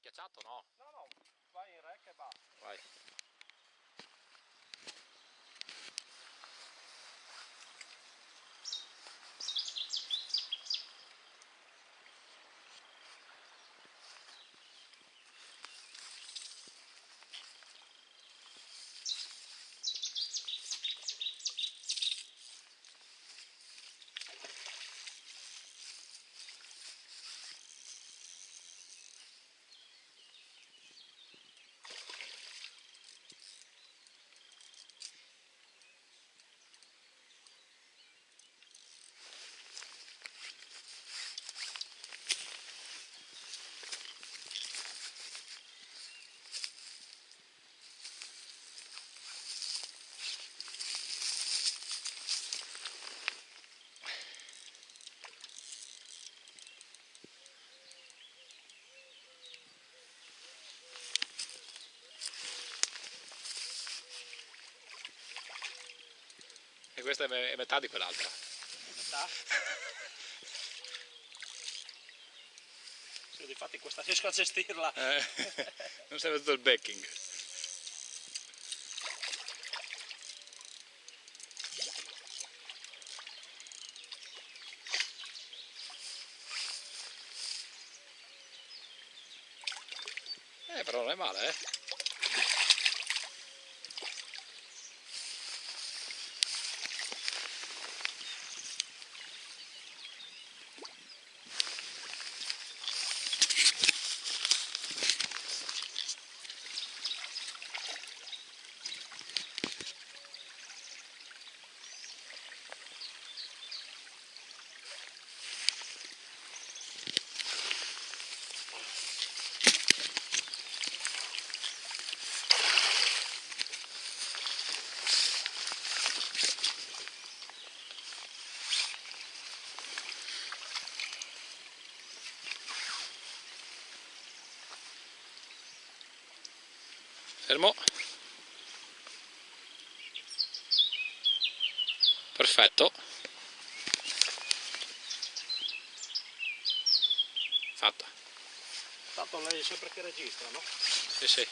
schiacciato no? No, no, vai in rec e basta. Vai. E questa è metà di quell'altra. Metà? Sì, difatti questa riesco a gestirla. Non serve tutto il backing. Però non è male, eh. Fermo. Perfetto. Fatta. Tanto lei è sempre che registra, no? Sì, sì.